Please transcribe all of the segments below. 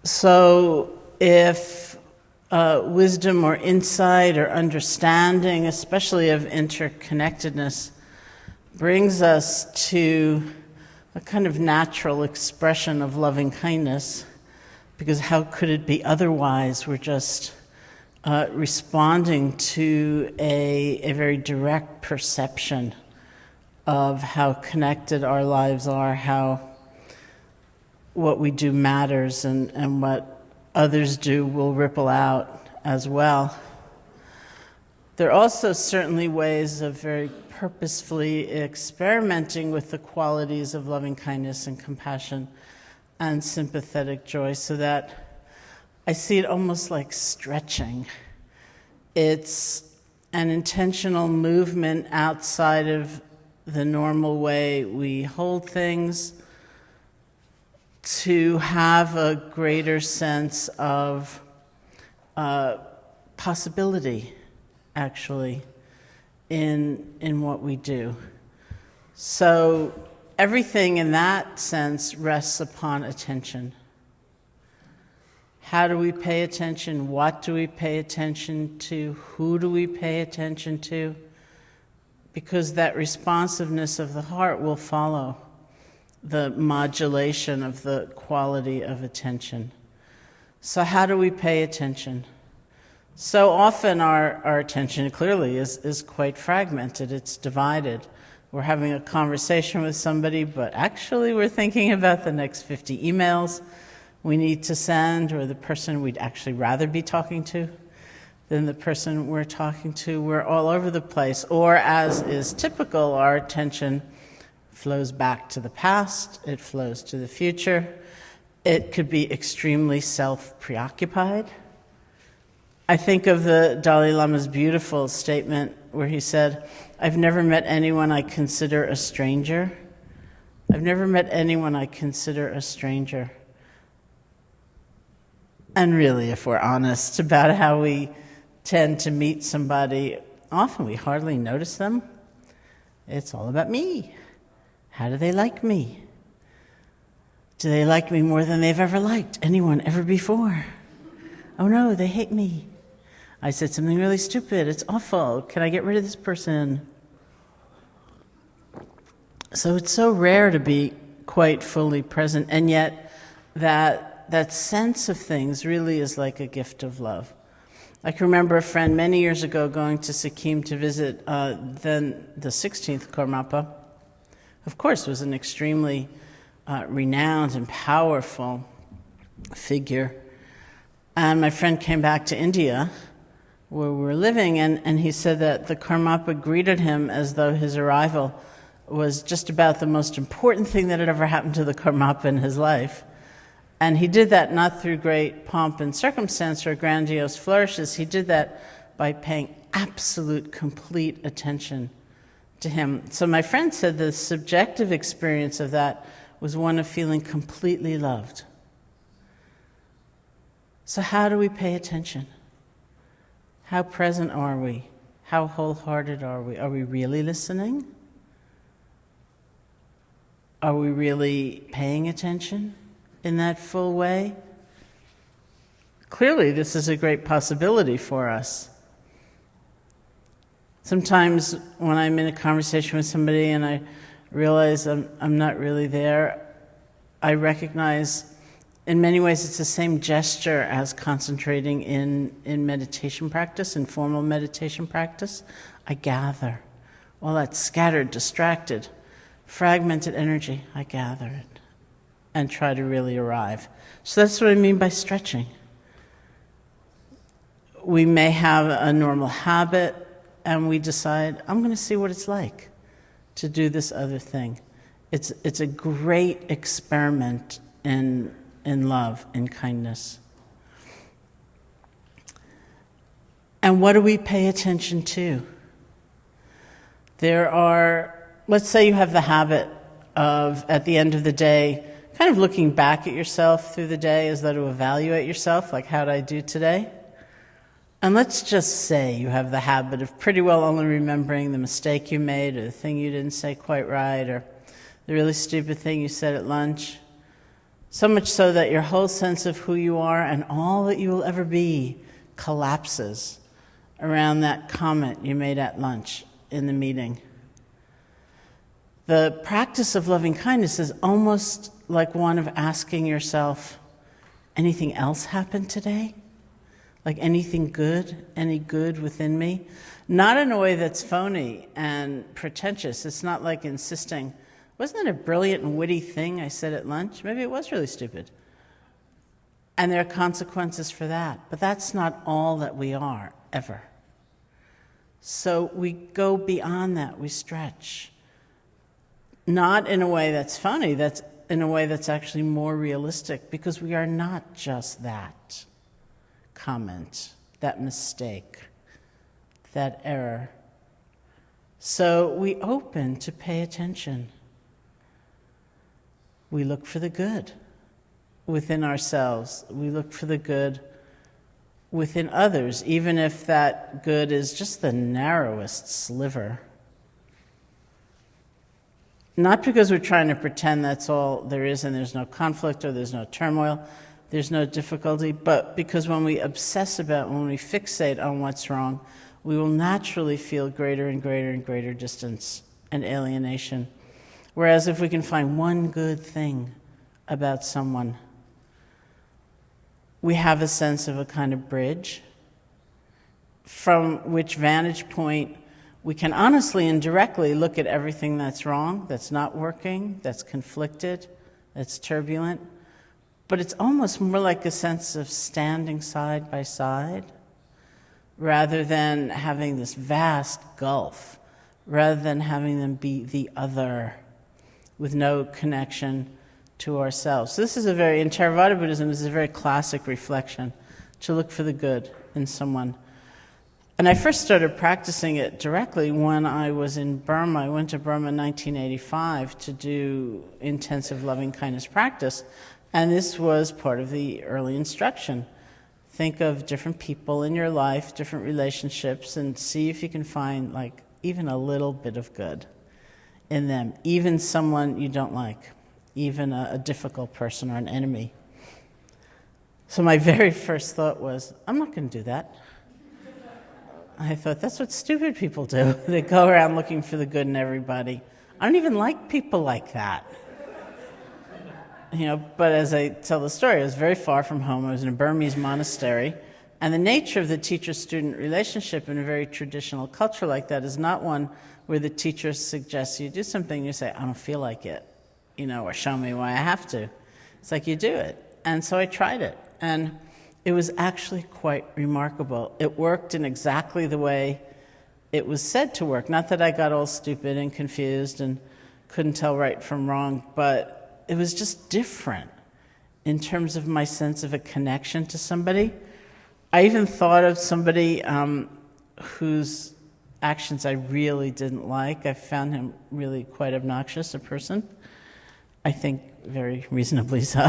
So if wisdom or insight or understanding, especially of interconnectedness, brings us to a kind of natural expression of loving kindness, because how could it be otherwise? We're just responding to a very direct perception of how connected our lives are, how what we do matters, and what others do will ripple out as well. There are also certainly ways of very purposefully experimenting with the qualities of loving kindness and compassion and sympathetic joy, so that I see it almost like stretching. It's an intentional movement outside of the normal way we hold things, to have a greater sense of possibility, actually, in what we do. So everything in that sense rests upon attention. How do we pay attention? What do we pay attention to? Who do we pay attention to? Because that responsiveness of the heart will follow the modulation of the quality of attention. So how do we pay attention? So often our attention clearly is quite fragmented. It's divided. We're having a conversation with somebody, but actually we're thinking about the next 50 emails we need to send, or the person we'd actually rather be talking to than the person we're talking to. We're all over the place. Or, as is typical, our attention flows back to the past, it flows to the future. It could be extremely self-preoccupied. I think of the Dalai Lama's beautiful statement where he said, "I've never met anyone I consider a stranger. I've never met anyone I consider a stranger." And really, if we're honest about how we tend to meet somebody, often we hardly notice them. It's all about me. How do they like me? Do they like me more than they've ever liked anyone ever before? Oh no, they hate me. I said something really stupid. It's awful. Can I get rid of this person? So it's so rare to be quite fully present, and yet that sense of things really is like a gift of love. I can remember a friend many years ago going to Sikkim to visit then the 16th Karmapa. Of course, was an extremely renowned and powerful figure. And my friend came back to India, where we were living, and he said that the Karmapa greeted him as though his arrival was just about the most important thing that had ever happened to the Karmapa in his life. And he did that not through great pomp and circumstance or grandiose flourishes. He did that by paying absolute, complete attention to him. So my friend said the subjective experience of that was one of feeling completely loved. So how do we pay attention? How present are we? How wholehearted are we? Are we really listening? Are we really paying attention in that full way? Clearly, this is a great possibility for us. Sometimes when I'm in a conversation with somebody and I realize I'm not really there, I recognize in many ways it's the same gesture as concentrating in meditation practice, in formal meditation practice. I gather all that scattered, distracted, fragmented energy. I gather it and try to really arrive. So that's what I mean by stretching. We may have a normal habit and we decide, I'm going to see what it's like to do this other thing. It's a great experiment in love, in kindness. And what do we pay attention to? There are, let's say you have the habit of, at the end of the day, kind of looking back at yourself through the day as though to evaluate yourself, like, how did I do today? And let's just say you have the habit of pretty well only remembering the mistake you made, or the thing you didn't say quite right, or the really stupid thing you said at lunch. So much so that your whole sense of who you are and all that you will ever be collapses around that comment you made at lunch in the meeting. The practice of loving kindness is almost like one of asking yourself, anything else happened today? Like anything good, any good within me? Not in a way that's phony and pretentious. It's not like insisting, wasn't that a brilliant and witty thing I said at lunch? Maybe it was really stupid. And there are consequences for that. But that's not all that we are, ever. So we go beyond that, we stretch. Not in a way that's funny, that's in a way that's actually more realistic, because we are not just that comment, that mistake, that error. So we open to pay attention. We look for the good within ourselves. We look for the good within others, even if that good is just the narrowest sliver. Not because we're trying to pretend that's all there is and there's no conflict or there's no turmoil, there's no difficulty, but because when we obsess about, when we fixate on what's wrong, we will naturally feel greater and greater and greater distance and alienation. Whereas if we can find one good thing about someone, we have a sense of a kind of bridge from which vantage point we can honestly and directly look at everything that's wrong, that's not working, that's conflicted, that's turbulent. But it's almost more like a sense of standing side by side rather than having this vast gulf, rather than having them be the other with no connection to ourselves. So this is a very, in Theravada Buddhism, this is a very classic reflection, to look for the good in someone. And I first started practicing it directly when I was in Burma. I went to Burma in 1985 to do intensive loving-kindness practice, and this was part of the early instruction. Think of different people in your life, different relationships, and see if you can find like even a little bit of good in them, even someone you don't like, even a difficult person or an enemy. So my very first thought was, I'm not going to do that. I thought, that's what stupid people do. They go around looking for the good in everybody. I don't even like people like that. But as I tell the story, I was very far from home. I was in a Burmese monastery. And the nature of the teacher-student relationship in a very traditional culture like that is not one where the teacher suggests you do something and you say, I don't feel like it, or show me why I have to. It's like you do it. And so I tried it. And it was actually quite remarkable. It worked in exactly the way it was said to work. Not that I got all stupid and confused and couldn't tell right from wrong, but it was just different in terms of my sense of a connection to somebody. I even thought of somebody whose actions I really didn't like. I found him really quite obnoxious, a person. I think very reasonably so.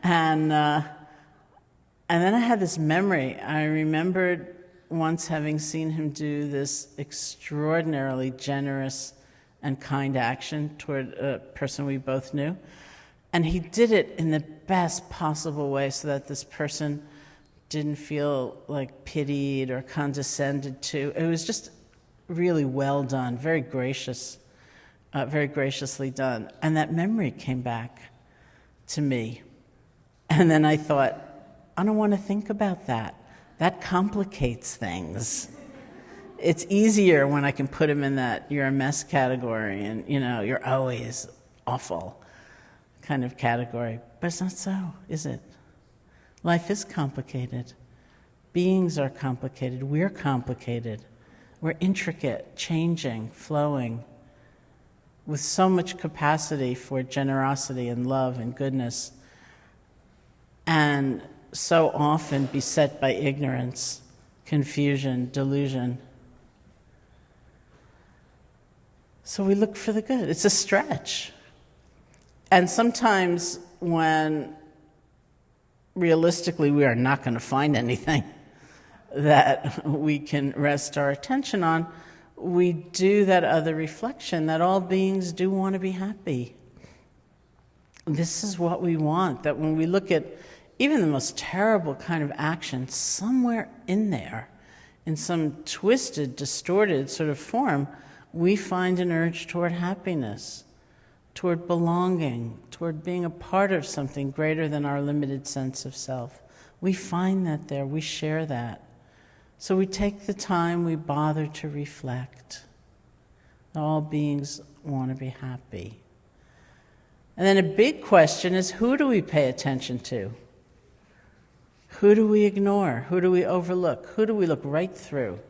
And then I had this memory. I remembered once having seen him do this extraordinarily generous and kind action toward a person we both knew. And he did it in the best possible way so that this person didn't feel like pitied or condescended to. It was just really well done, very gracious, very graciously done. And that memory came back to me. And then I thought, I don't want to think about that. That complicates things. It's easier when I can put him in that you're a mess category and, you're always awful kind of category. But it's not so, is it? Life is complicated. Beings are complicated. We're complicated. We're intricate, changing, flowing, with so much capacity for generosity and love and goodness, and so often beset by ignorance, confusion, delusion. So we look for the good. It's a stretch. And sometimes when realistically we are not going to find anything that we can rest our attention on, we do that other reflection that all beings do want to be happy. this is what we want, that when we look at even the most terrible kind of action, somewhere in there, in some twisted, distorted sort of form, we find an urge toward happiness, toward belonging, toward being a part of something greater than our limited sense of self. We find that there, we share that. So we take the time, we bother to reflect. All beings want to be happy. And then a big question is, who do we pay attention to? Who do we ignore? Who do we overlook? Who do we look right through?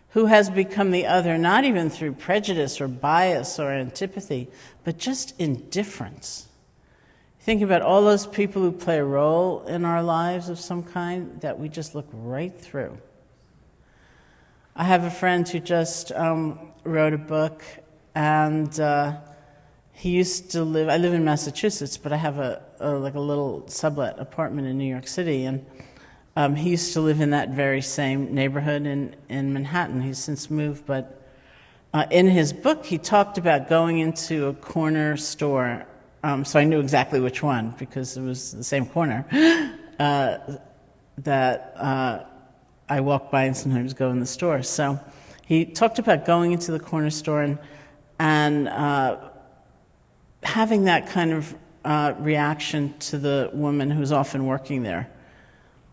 Who has become the other, not even through prejudice or bias or antipathy, but just indifference? Think about all those people who play a role in our lives of some kind that we just look right through. I have a friend who just wrote a book, and he used to live, I live in Massachusetts, but I have a little sublet apartment in New York City, and he used to live in that very same neighborhood in Manhattan. He's since moved, but in his book, he talked about going into a corner store, so I knew exactly which one, because it was the same corner, that I walk by and sometimes go in the store. So he talked about going into the corner store and having that kind of reaction to the woman who's often working there,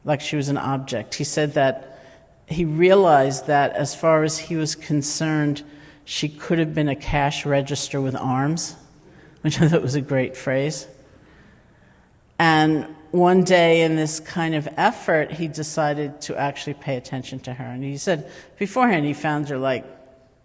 like she was an object. He said that he realized that as far as he was concerned, she could have been a cash register with arms, which I thought was a great phrase. And one day in this kind of effort, he decided to actually pay attention to her. And he said beforehand he found her like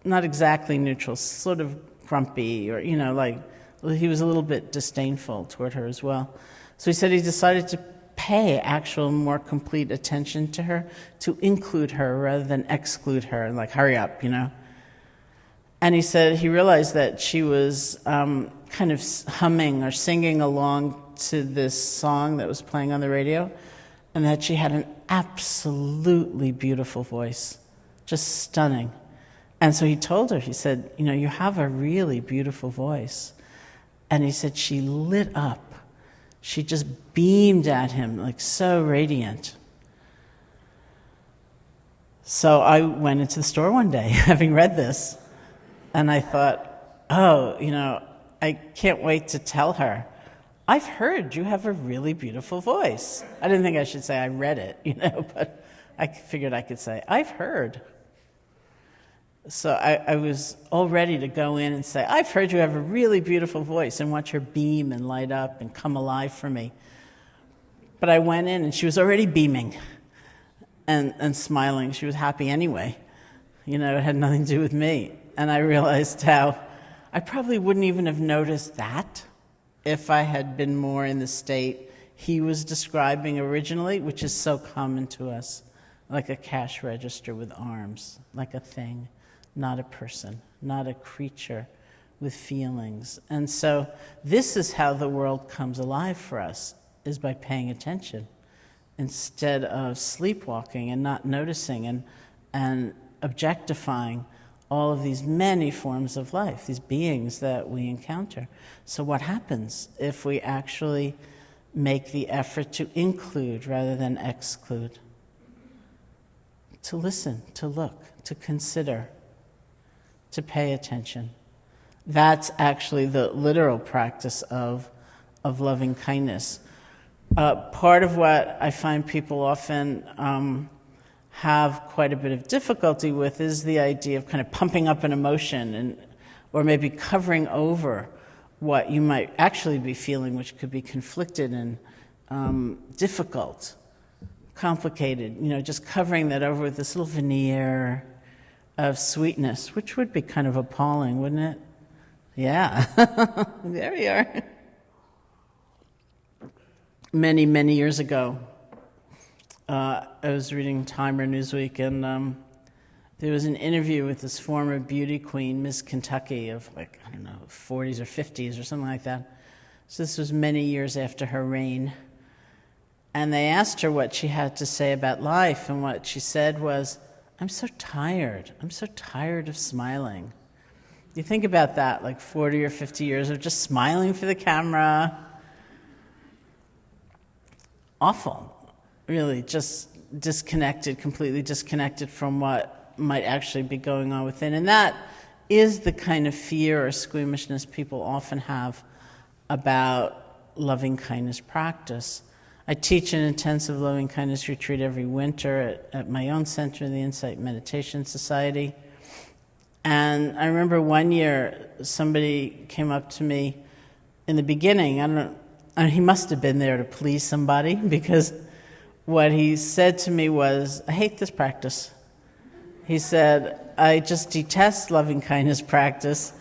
not exactly neutral, sort of grumpy, or, he was a little bit disdainful toward her as well. So he said he decided to pay actual more complete attention to her, to include her rather than exclude her, and hurry up, And he said he realized that she was kind of humming or singing along to this song that was playing on the radio, and that she had an absolutely beautiful voice, just stunning. And so he told her, he said, you have a really beautiful voice. And he said she lit up. She just beamed at him, so radiant. So I went into the store one day, having read this, and I thought, I can't wait to tell her, I've heard you have a really beautiful voice. I didn't think I should say I read it, but I figured I could say, I've heard. So I was all ready to go in and say, I've heard you have a really beautiful voice, and watch her beam and light up and come alive for me. But I went in, and she was already beaming and smiling. She was happy anyway. It had nothing to do with me. And I realized how I probably wouldn't even have noticed that if I had been more in the state he was describing originally, which is so common to us, like a cash register with arms, like a thing, not a person, not a creature with feelings. And so this is how the world comes alive for us, is by paying attention instead of sleepwalking and not noticing and objectifying all of these many forms of life, these beings that we encounter. So what happens if we actually make the effort to include rather than exclude? To listen, to look, to consider, to pay attention. That's actually the literal practice of loving kindness. Part of what I find people often have quite a bit of difficulty with is the idea of kind of pumping up an emotion or maybe covering over what you might actually be feeling, which could be conflicted and difficult, complicated, just covering that over with this little veneer of sweetness, which would be kind of appalling, wouldn't it? Yeah, there we are. Many, many years ago, I was reading Time or Newsweek, and there was an interview with this former beauty queen, Miss Kentucky, of 40s or 50s or something like that. So this was many years after her reign. And they asked her what she had to say about life, and what she said was, I'm so tired. I'm so tired of smiling. You think about that, 40 or 50 years of just smiling for the camera, awful, really just disconnected, completely disconnected from what might actually be going on within. And that is the kind of fear or squeamishness people often have about loving kindness practice. I teach an intensive loving kindness retreat every winter at my own center, the Insight Meditation Society. And I remember one year somebody came up to me in the beginning. He must have been there to please somebody, because what he said to me was, "I hate this practice." He said, "I just detest loving kindness practice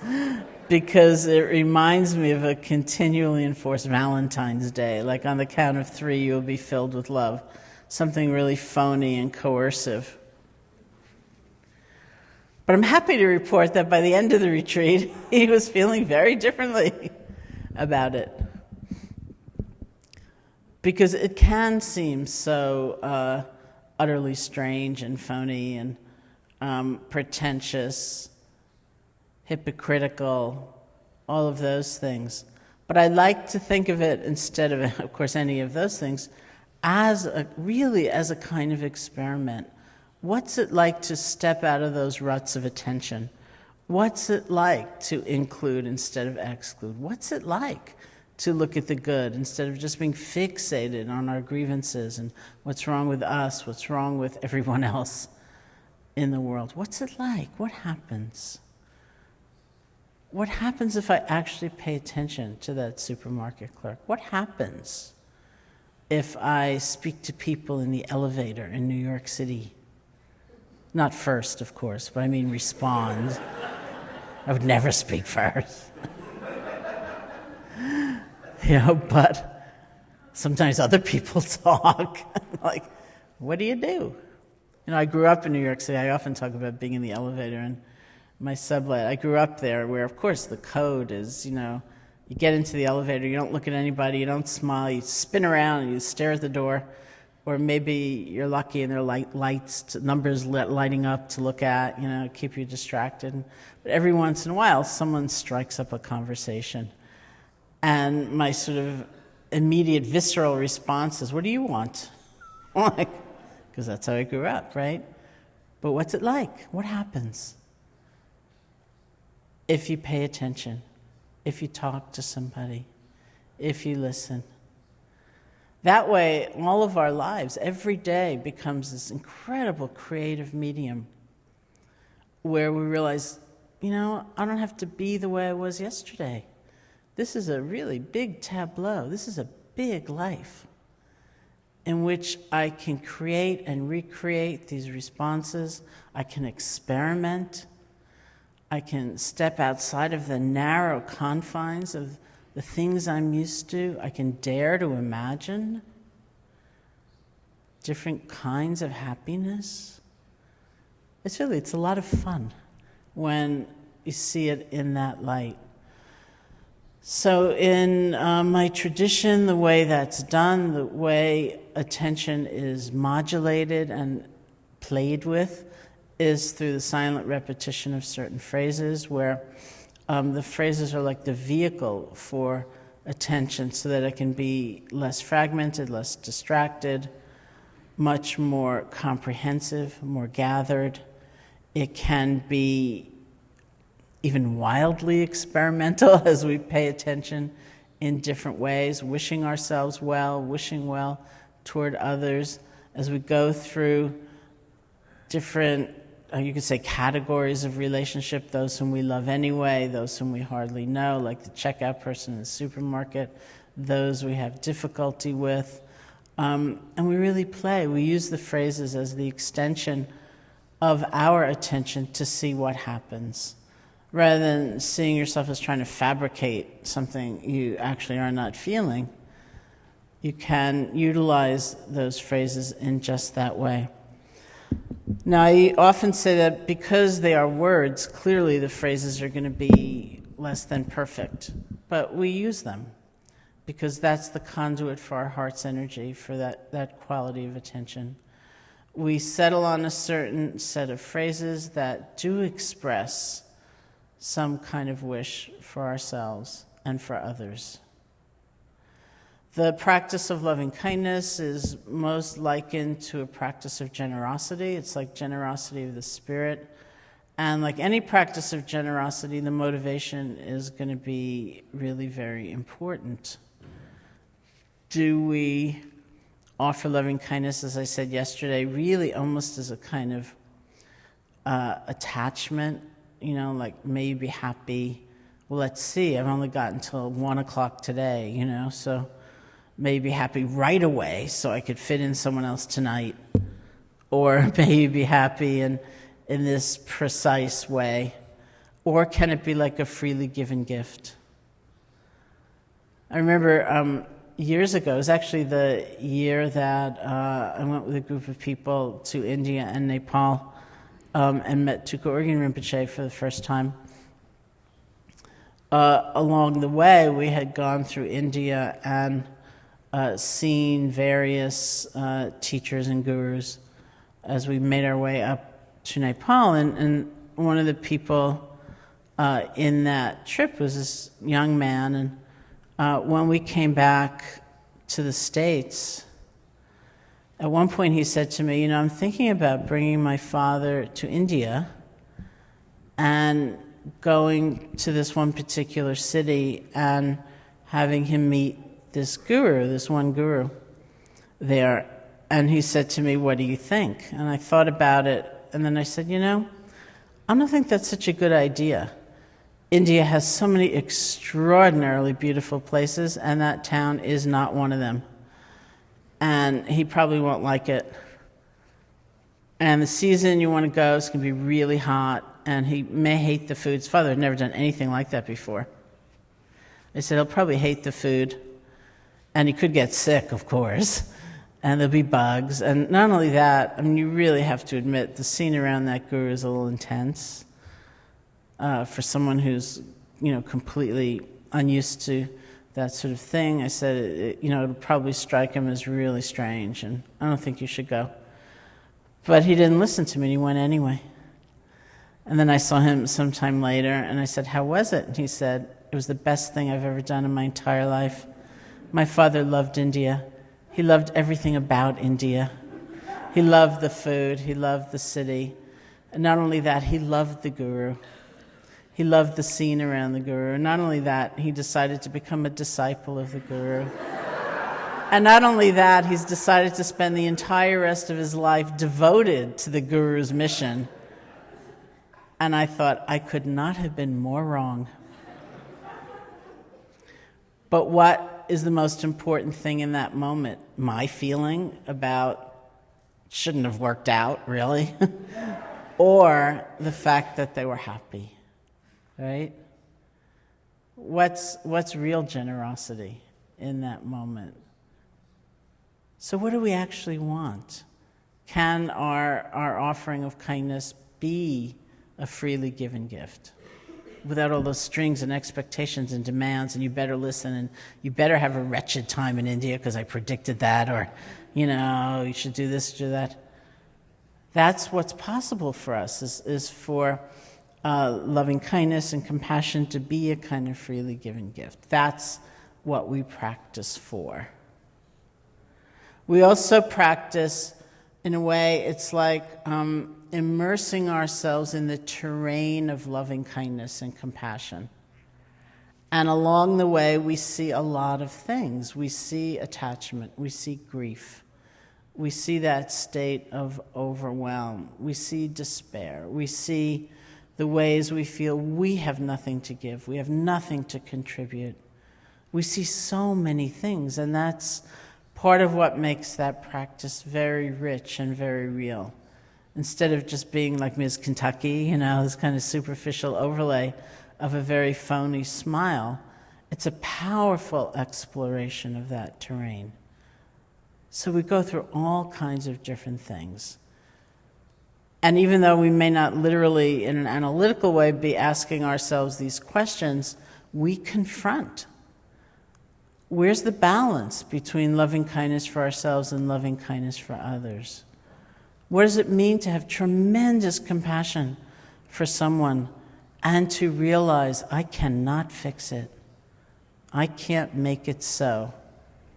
because it reminds me of a continually enforced Valentine's Day. Like on the count of 3, you will be filled with love." Something really phony and coercive. But I'm happy to report that by the end of the retreat, he was feeling very differently about it. Because it can seem so utterly strange and phony and pretentious, hypocritical, all of those things. But I like to think of it, instead of course, any of those things, as a kind of experiment. What's it like to step out of those ruts of attention? What's it like to include instead of exclude? What's it like to look at the good instead of just being fixated on our grievances and what's wrong with us, what's wrong with everyone else in the world? What's it like? What happens? What happens if I actually pay attention to that supermarket clerk? What happens if I speak to people in the elevator in New York City? Not first, of course, but I mean respond. I would never speak first. But sometimes other people talk. Like, what do you do? I grew up in New York City. I often talk about being in the elevator and my sublet. I grew up there where, of course, the code is, you get into the elevator, you don't look at anybody, you don't smile, you spin around and you stare at the door. Or maybe you're lucky and there are lights, numbers lighting up to look at, keep you distracted. But every once in a while, someone strikes up a conversation. And my sort of immediate visceral response is, "What do you want?" Because that's how I grew up, right? But what's it like? What happens if you pay attention, if you talk to somebody, if you listen? That way, all of our lives, every day, becomes this incredible creative medium where we realize, I don't have to be the way I was yesterday. This is a really big tableau. This is a big life in which I can create and recreate these responses. I can experiment. I can step outside of the narrow confines of the things I'm used to. I can dare to imagine different kinds of happiness. It's a lot of fun when you see it in that light. So in my tradition, the way that's done, the way attention is modulated and played with, is through the silent repetition of certain phrases, where the phrases are like the vehicle for attention so that it can be less fragmented, less distracted, much more comprehensive, more gathered. It can be even wildly experimental as we pay attention in different ways, wishing ourselves well, wishing well toward others, as we go through different you could say categories of relationship, those whom we love anyway, those whom we hardly know, like the checkout person in the supermarket, those we have difficulty with. And we really play. We use the phrases as the extension of our attention to see what happens, rather than seeing yourself as trying to fabricate something you actually are not feeling. You can utilize those phrases in just that way. Now, I often say that because they are words, clearly the phrases are going to be less than perfect, but we use them because that's the conduit for our heart's energy, for that quality of attention. We settle on a certain set of phrases that do express some kind of wish for ourselves and for others. The practice of loving kindness is most likened to a practice of generosity. It's like generosity of the spirit. And like any practice of generosity, the motivation is going to be really very important. Do we offer loving kindness, as I said yesterday, really almost as a kind of attachment? Like, may you be happy. Well, let's see, I've only got until 1 o'clock today, so may you be happy right away so I could fit in someone else tonight. Or may you be happy in this precise way. Or can it be like a freely given gift? I remember years ago, it was actually the year that I went with a group of people to India and Nepal and met Tsoknyi Rinpoche for the first time. Along the way, we had gone through India and seen various teachers and gurus as we made our way up to Nepal. And one of the people in that trip was this young man. And when we came back to the States, at one point he said to me, I'm thinking about bringing my father to India and going to this one particular city and having him meet this one guru there. And he said to me, what do you think? And I thought about it, and then I said, I don't think that's such a good idea. India has so many extraordinarily beautiful places, and that town is not one of them. And he probably won't like it. And the season you want to go is going to be really hot, and he may hate the food. His father had never done anything like that before. I said, he'll probably hate the food, and he could get sick, of course, and there'll be bugs. And not only that, you really have to admit, the scene around that guru is a little intense for someone who's, completely unused to that sort of thing. I said, it'll probably strike him as really strange, and I don't think you should go. But he didn't listen to me, and he went anyway. And then I saw him sometime later, and I said, how was it? And he said, it was the best thing I've ever done in my entire life. My father loved India. He loved everything about India. He loved the food. He loved the city. And not only that, he loved the guru. He loved the scene around the guru. And not only that, he decided to become a disciple of the guru. And not only that, he's decided to spend the entire rest of his life devoted to the guru's mission. And I thought, I could not have been more wrong. But what is the most important thing in that moment? My feeling about shouldn't have worked out, really, or the fact that they were happy, right? What's real generosity in that moment? So what do we actually want? Can our offering of kindness be a freely given gift without all those strings and expectations and demands, and you better listen, and you better have a wretched time in India because I predicted that, or, you should do this, do that. That's what's possible for us, is for loving kindness and compassion to be a kind of freely given gift. That's what we practice for. We also practice, in a way, it's like immersing ourselves in the terrain of loving kindness and compassion. And along the way, we see a lot of things. We see attachment. We see grief. We see that state of overwhelm. We see despair. We see the ways we feel we have nothing to give. We have nothing to contribute. We see so many things, and that's part of what makes that practice very rich and very real. Instead of just being like Ms. Kentucky, this kind of superficial overlay of a very phony smile, it's a powerful exploration of that terrain. So we go through all kinds of different things. And even though we may not literally, in an analytical way, be asking ourselves these questions, we confront. Where's the balance between loving kindness for ourselves and loving kindness for others? What does it mean to have tremendous compassion for someone and to realize I cannot fix it? I can't make it so.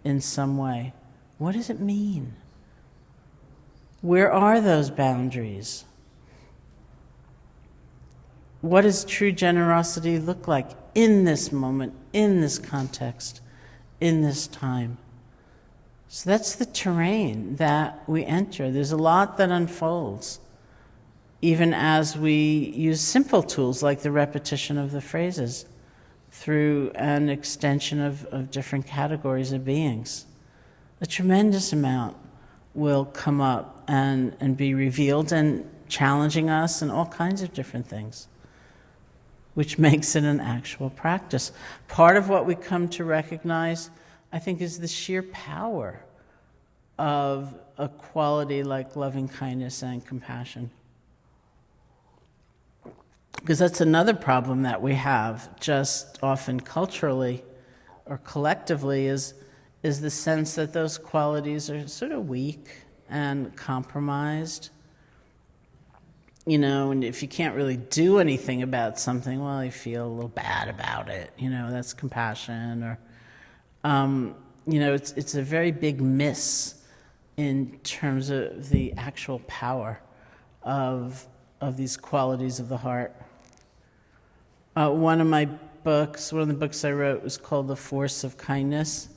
in some way. What does it mean? Where are those boundaries? What does true generosity look like in this moment, in this context, in this time? So that's the terrain that we enter. There's a lot that unfolds, even as we use simple tools like the repetition of the phrases through an extension of different categories of beings. A tremendous amount will come up and be revealed and challenging us and all kinds of different things, which makes it an actual practice. Part of what we come to recognize, I think, is the sheer power of a quality like loving kindness and compassion. Because that's another problem that we have, just often culturally or collectively, is the sense that those qualities are sort of weak and compromised. You know, and if you can't really do anything about something, well, you feel a little bad about it. You know, that's compassion. Or, you know, it's a very big miss in terms of the actual power of these qualities of the heart. One of the books I wrote was called The Force of Kindness,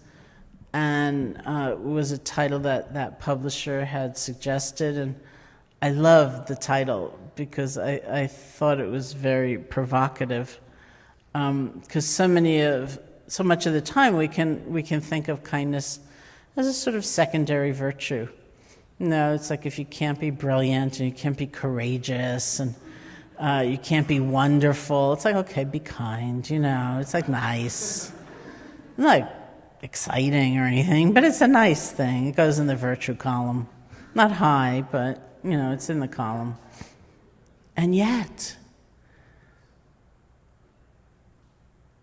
and it was a title that publisher had suggested, and I loved the title because I thought it was very provocative. Because so much of the time we can think of kindness as a sort of secondary virtue. No, it's like if you can't be brilliant and you can't be courageous and you can't be wonderful, it's like, okay, be kind, you know, it's like nice. It's not like exciting or anything, but it's a nice thing. It goes in the virtue column. Not high, but, you know, it's in the column. And yet,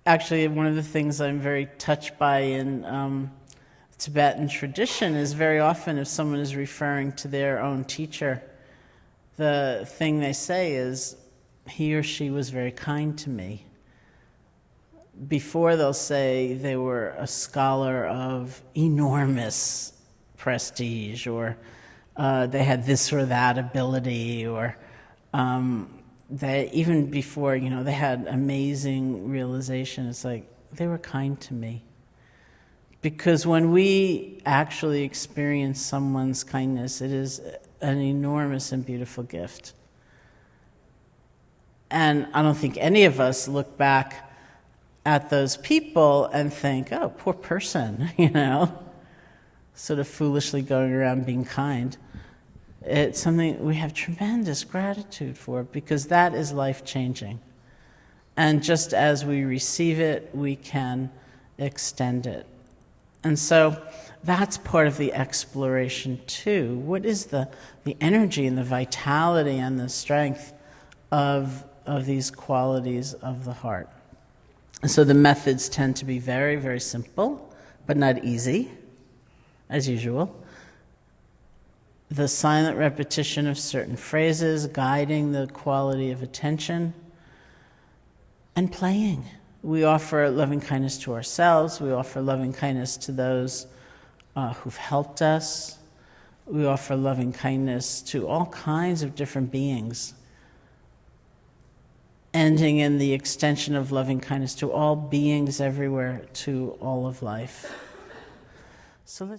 actually, one of the things I'm very touched by in Tibetan tradition is very often if someone is referring to their own teacher, the thing they say is, he or she was very kind to me. Before they'll say they were a scholar of enormous prestige, or they had this or that ability, or they, even before, you know, they had amazing realization. It's like, they were kind to me. Because when we actually experience someone's kindness, it is an enormous and beautiful gift. And I don't think any of us look back at those people and think, oh, poor person, you know, sort of foolishly going around being kind. It's something we have tremendous gratitude for, because that is life-changing. And just as we receive it, we can extend it. And so that's part of the exploration too. What is the energy and the vitality and the strength of these qualities of the heart? And so the methods tend to be very, very simple, but not easy, as usual. The silent repetition of certain phrases, guiding the quality of attention, and playing. We offer loving kindness to ourselves. We offer loving kindness to those who've helped us. We offer loving kindness to all kinds of different beings, ending in the extension of loving kindness to all beings everywhere, to all of life. So let's